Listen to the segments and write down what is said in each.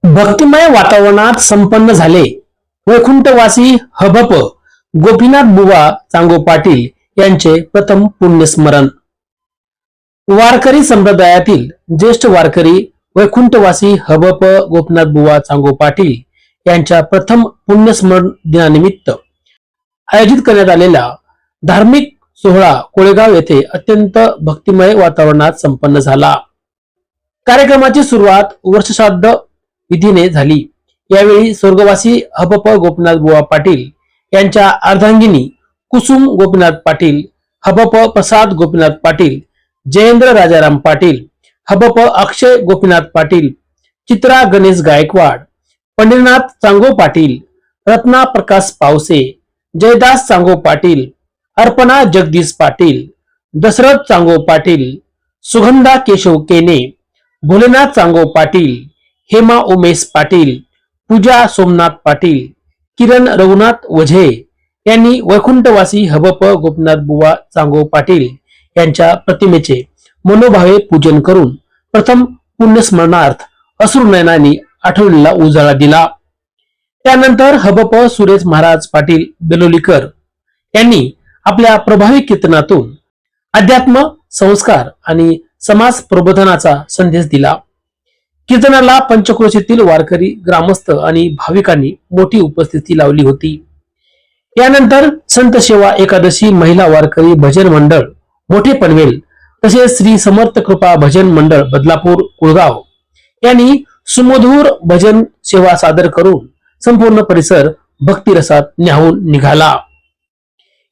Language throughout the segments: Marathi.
भक्तिमय वातावरणात संपन्न झाले वैकुंठवासी हबप गोपीनाथ बुवा चांगो पाटील यांचे प्रथम पुण्यस्मरण। वारकरी संप्रदायातील ज्येष्ठ वारकरी वैकुंठवासी हबप गोपीनाथ बुवा चांगो पाटील यांच्या प्रथम पुण्यस्मरण दिनानिमित्त आयोजित करण्यात आलेला धार्मिक सोहळा कोळेगाव येथे अत्यंत भक्तिमय वातावरणात संपन्न झाला। कार्यक्रमाची सुरुवात वर्षश्राद्ध विधीने झाली। यावेळी स्वर्गवासी हबप गोपीनाथ बुवा पाटील यांच्या अर्धांगिनी कुसुम गोपीनाथ पाटील, हबप प्रसाद गोपीनाथ पाटील, जयेंद्र राजाराम पाटील, हबप अक्षय गोपीनाथ पाटील, चित्रा गणेश गायकवाड, पंढरीनाथ चांगो पाटील, रत्ना प्रकाश पावसे, जयदास चांगो पाटील, अर्पणा जगदीश पाटील, दशरथ चांगो पाटील, सुगंधा केशव केने, भोलेनाथ चांगो पाटील, हेमा उमेश पाटील, पूजा सोमनाथ पाटील, किरण रघुनाथ वझे यांनी वैकुंठवासी हबप गोपीनाथ बुवा चांगो पाटील यांच्या प्रतिमेचे मनोभावे पूजन करून प्रथम पुण्यस्मरणार्थ अश्रुनयनांनी आठवणीला उजाळा दिला। त्यानंतर हबप सुरेश महाराज पाटील बेलोलीकर यांनी आपल्या प्रभावी कीर्तनातून अध्यात्म, संस्कार आणि समाज प्रबोधनाचा संदेश दिला। कीर्तनाला पंचक्रोशीतील वारकरी, ग्रामस्थ आणि भाविकांनी मोठी उपस्थिती लावली होती। यानंतर संत सेवा एकादशी महिला वारकरी भजन मंडळ मोठे पनवेल तसेच श्री समर्थ कृपा भजन मंडळ बदलापूर कुळगाव यांनी सुमधुर भजन सेवा सादर करून संपूर्ण परिसर भक्तिरसात न्हावून निघाला।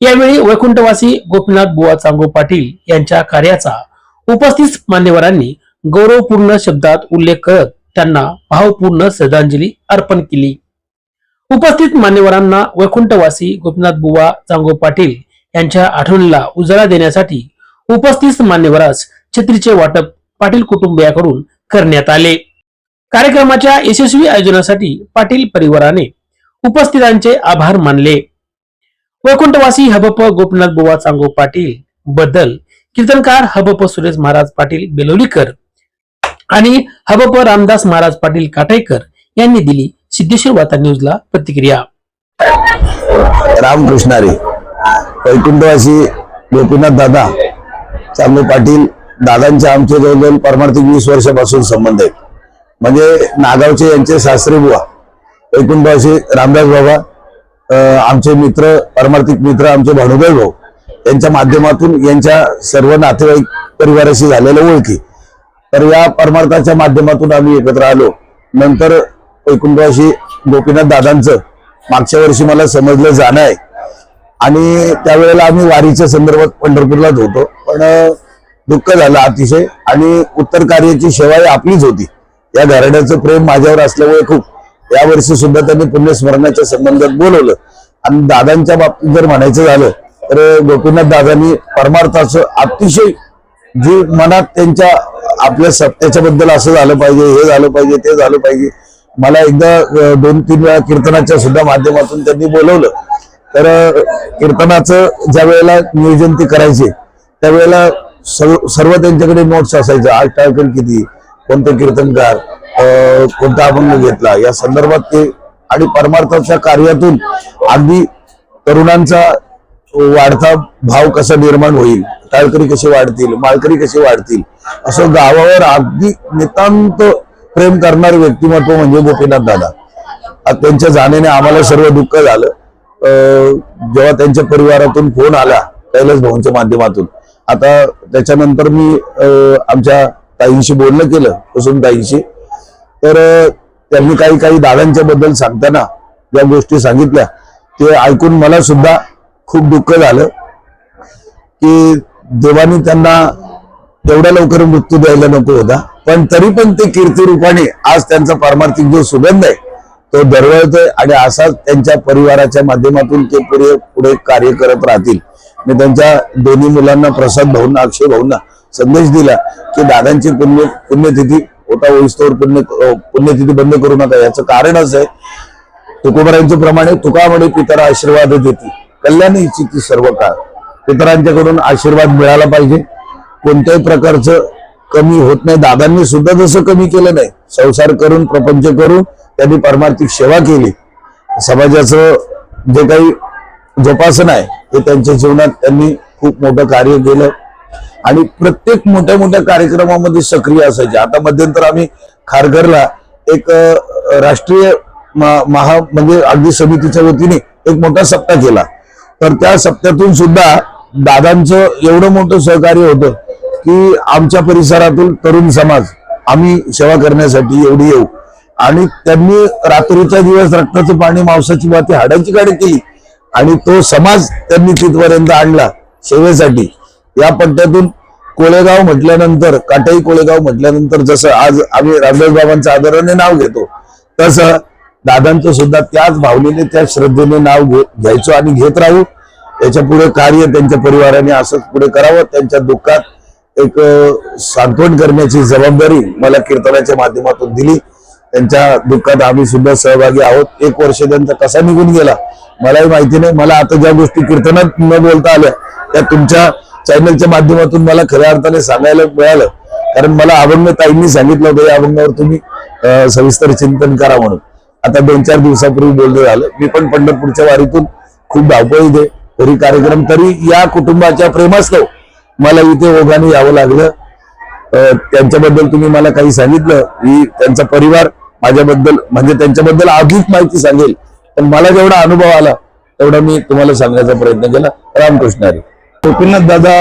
यावेळी वैकुंठवासी गोपीनाथ बुवा चांगो पाटील यांच्या कार्याचा उपस्थित मान्यवरांनी गौरवपूर्ण शब्दात उल्लेख करत त्यांना भावपूर्ण श्रद्धांजली अर्पण केली। उपस्थित मान्यवरांना वैकुंठवासी गोपीनाथ बुवा चांगो पाटील यांच्या आठवणीला उजाळा देण्यासाठी उपस्थित मान्यवरास छत्रीचे वाटप पाटील कुटुंबियाकडून करण्यात आले। कार्यक्रमाच्या यशस्वी आयोजनासाठी पाटील परिवाराने उपस्थितांचे आभार मानले। वैकुंठवासी हबप गोपीनाथ बुवा चांगो पाटील बद्दल कीर्तनकार हबप सुरेश महाराज पाटील बेलोलीकर आणि हबप रामदास महाराज पाटील काटाईकर यांनी दिली सिद्धेश्वर वार्ता न्यूजला प्रतिक्रिया। रामकृष्णारी वैकुंठवासी गोपीनाथ दादा चांगो पाटील दादांचे आमचे जवळजवळ परमार्थिक 20 वर्षापासून संबंध आहेत। म्हणजे नागावचे यांचे सासरे बुवा वैकुंठवासी रामदास बाबा आमचे मित्र, परमार्थिक मित्र आमचे भानुभाई भाऊ यांच्या माध्यमातून यांच्या सर्व नातेवाईक परिवाराशी झालेल्या ओळखी, तर या परमार्थाच्या माध्यमातून आम्ही एकत्र आलो। नंतर वैकुंठवासी गोपीनाथ दादांचं मागच्या वर्षी मला समजलं जाणं आहे आणि त्यावेळेला आम्ही वारीच्या संदर्भात पंढरपूरलाच होतो, पण दुःख झालं अतिशय आणि उत्तर कार्याची सेवा ही आपलीच होती। या घराण्याचं प्रेम माझ्यावर असल्यामुळे खूप यावर्षी सुद्धा त्यांनी पुण्यस्मरणाच्या संबंधात बोलवलं आणि दादांच्या बाबतीत जर म्हणायचं झालं तर गोपीनाथ दादांनी परमार्थाचं अतिशय जी मनात त्यांच्या आपल्या सत्याच्याबद्दल असं झालं पाहिजे, हे झालं पाहिजे, ते झालं पाहिजे। मला एकदा 2-3 वेळा कीर्तनाच्या सुद्धा माध्यमातून त्यांनी बोलवलं, तर कीर्तनाचं ज्या वेळेला नियोजन ते करायचे त्यावेळेला सर्व त्यांच्याकडे नोट्स असायचं, आज टायटल किती, कोणते कीर्तनकार, कोणता अभंग घेतला या संदर्भात ते, आणि परमार्थाच्या कार्यातून अगदी तरुणांचा वाढता भाव कसा निर्माण होईल, टाळकरी कसे वाढतील, माळकरी कसे वाढतील, असं गावावर अगदी नितांत प्रेम करणारे व्यक्तिमत्व म्हणजे गोपीनाथ दादा। त्यांच्या जाण्याने आम्हाला सर्व दुःख झालं। जेव्हा त्यांच्या परिवारातून फोन आला कैलास भाऊंच्या माध्यमातून, आता त्याच्यानंतर मी आमच्या ताईंशी बोलणं केलं, कुसुम ताईंशी, तर त्यांनी काही दादांच्या बद्दल सांगताना ज्या गोष्टी सांगितल्या ते ऐकून मला सुद्धा खूप दुःख झालं की देवानी त्यांना एवढ्या लवकर मृत्यू द्यायला नको होता, पण तरी पण ते कीर्ती रूपाने आज त्यांचा पारमार्थिक जो सुगंध आहे तो दरवळतोय आणि असाच त्यांच्या परिवाराच्या माध्यमातून ते पुढे कार्य करत राहतील। मी त्यांच्या दोन्ही मुलांना, प्रसाद भाऊंना, अक्षय भाऊंना संदेश दिला की दादांची पुण्यतिथी होता होईस्तोवर पुण्यतिथी बंद करू नका। याचं कारण असं आहे, तुकोबरायांच्या प्रमाणे तुका म्हणे पितरा आशीर्वाद देती कल्याण इच्छिती सर्व काळ। पितरांच्याकडून आशीर्वाद मिळाला पाहिजे, कोणत्याही प्रकारचं कमी होत नाही. दादांनी सुद्धा जसं कमी केलं नाही, संसार करून प्रपंच करून त्यांनी परमार्थिक सेवा केली. समाजाचं जे काही जोपासना आहे ते त्यांच्या जीवनात त्यांनी खूप मोठं कार्य केलं आणि प्रत्येक मोठ्या मोठ्या कार्यक्रमामध्ये सक्रिय असायचे. आता मध्यंतर आम्ही खारघरला एक राष्ट्रीय म्हणजे अगदी समितीच्या वतीने एक मोठा सप्ताह केला. तर त्या सप्त्यातून सुद्धा दादांचं एवढं मोठं सहकार्य होतं की आमच्या परिसरातून तरुण समाज आम्ही सेवा करण्यासाठी एवढी येऊ. आणि त्यांनी रात्रीचा दिवस रक्ताचं पाणी मांसाची वाती हाडांची गाडी केली आणि तो समाज त्यांनी तिथपर्यंत आणला सेवेसाठी. या पट्ट्यातून कोळेगाव म्हटल्यानंतर, काटाई कोळेगाव म्हटल्यानंतर जसं आज आम्ही रामदास बाबांचं आदराने नाव घेतो, तसं दादांचं सुद्धा त्याच भावनेने त्या श्रद्धेने नाव घ्यायचो आणि घेत राहू. याच्या पुढे कार्य त्यांच्या परिवाराने असंच पुढे करावं. त्यांच्या दुःखात एक सांत्वन करण्याची जबाबदारी मला कीर्तनाच्या माध्यमातून दिली. त्यांच्या दुःखात आम्ही सुद्धा सहभागी आहोत. 1 वर्ष त्यांचा कसा निघून गेला मलाही माहिती नाही. मला आता ज्या गोष्टी कीर्तनात न बोलता आल्या त्या तुमच्या चॅनलच्या माध्यमातून मला खऱ्या अर्थाने सांगायला मिळालं. कारण मला अभंग ताईंनी सांगितलं होतं या अभंगावर तुम्ही सविस्तर चिंतन करा म्हणून. आता 2-4 दिवसापूर्वी बोलणं झालं. मी पण पंढरपूरच्या वारीतून खूप धावपळी दे तरी कार्यक्रम, तरी या कुटुंबाच्या प्रेमास्तव मला इथे ओघाने यावं लागलं. त्यांच्याबद्दल तुम्ही मला काही सांगितलं की त्यांचा परिवार माझ्याबद्दल म्हणजे त्यांच्याबद्दल अधिक माहिती सांगेल, पण मला जेवढा अनुभव आला तेवढा मी तुम्हाला सांगण्याचा प्रयत्न केला. रामकृष्ण हरी. गोपीनाथ दादा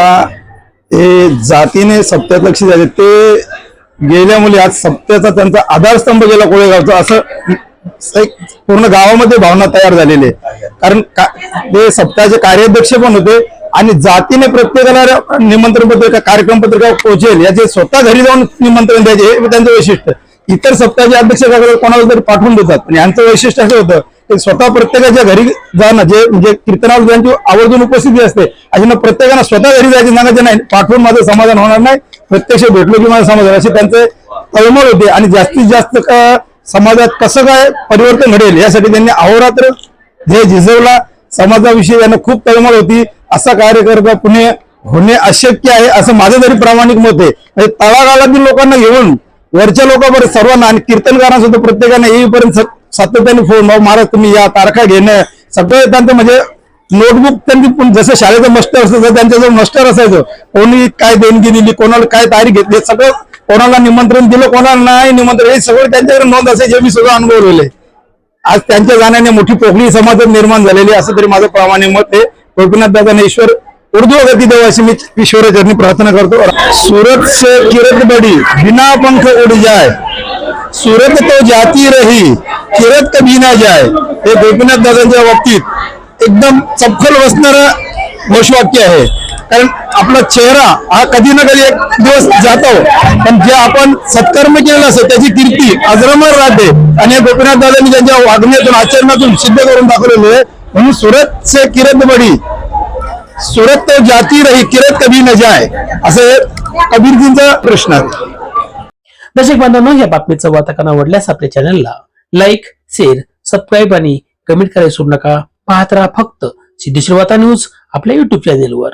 हे जातीने सप्त्यात लक्ष द्यायचे, ते गेल्यामुळे आज सप्त्याचा त्यांचा आधारस्तंभ गेला कोळेगावचा, असं एक पूर्ण गावामध्ये भावना तयार झालेली आहे. कारण ते सप्ताहाचे कार्याध्यक्ष पण होते आणि जातीने प्रत्येकाला निमंत्रण पत्रिका, कार्यक्रम पत्रिका पोहोचेल याचे स्वतः घरी जाऊन निमंत्रण द्यायचे हे त्यांचं वैशिष्ट्य. इतर सप्ताहाचे अध्यक्ष कोणाला तरी पाठवून देतात आणि यांचं वैशिष्ट्य असं होतं की स्वतः प्रत्येकाच्या घरी जाणं, जे म्हणजे कीर्तनाला ज्यांची आवर्जून उपस्थिती असते अशा प्रत्येकानं स्वतः घरी जायचे, सांगायचे नाही पाठवून माझं समाधान होणार नाही, प्रत्यक्ष भेटलो की माझं समाधान, असे त्यांचे तळमळ होते. आणि जास्तीत जास्त समाजात कसं काय परिवर्तन घडेल यासाठी त्यांनी अहोरात्र ध्येय झिजवला. समाजाविषयी यांना खूप तळमळ होती. असा कार्यकर्ता पुणे होणे अशक्य आहे असं माझं तरी प्रामाणिक मत आहे. म्हणजे तळागाळातील लोकांना घेऊन वरच्या लोकांपर्यंत सर्वांना आणि कीर्तनकारांना सुद्धा प्रत्येकाने येईपर्यंत सातत्याने फोन, महाराज तुम्ही या, तारखा घेणं, सगळं त्यांचं म्हणजे नोटबुक त्यांनी जसं शाळेचं मास्टर असतं तसं त्यांच्याजवळ मास्टर असायचं. कोणी काय देणगी दिली, कोणाला काय तारीख घेतली, सगळं कोणाला निमंत्रण दिलं, कोणाला नाही निमंत्रण, हे सगळं त्यांच्याकडे नोंद असायची. मी सुद्धा अनुभवलेले. आज त्यांच्या जाण्याने मोठी पोकळी समाजात निर्माण झालेली असं तरी माझं प्रामाणिक मत आहे. गोपीनाथ दादा ईश्वर उर्दू गति देव अशी मी ईश्वराचरणी प्रार्थना करतो. सूरत से किरत बड़ी बिना पंख उड़ जाए, सूरत तो जाती रही किरत कभी ना जाए. हे गोपीनाथ दादांच्या बाबतीत एकदम चपखल बसणारं घोषवाक्य आहे. कारण आपला चेहरा हा कधी ना कधी एक दिवस जातो, पण जे आपण सत्कर्म केलेलं असतं त्याची कीर्ती अजरामर राहते. आणि हे गोपीनाथ दादांनी त्यांच्या वागण्यातून, आचरणातून सिद्ध करून दाखवलेले आहे. म्हणून सूरत से किरत बडी, सूरत तो जाती रही किरत कभी न जाए, असं कबीरजींचा प्रश्न आहे. दर्शक बांधवांनो, या बातमीचं वार्तांकन आवडल्यास आपल्या चॅनलला लाईक, शेअर, सबस्क्राईब आणि कमेंट करायला विसरू नका. पाहत राहा फक्त सिद्धेश्वर वार्ता न्यूज आपल्या युट्यूब चॅनेलवर.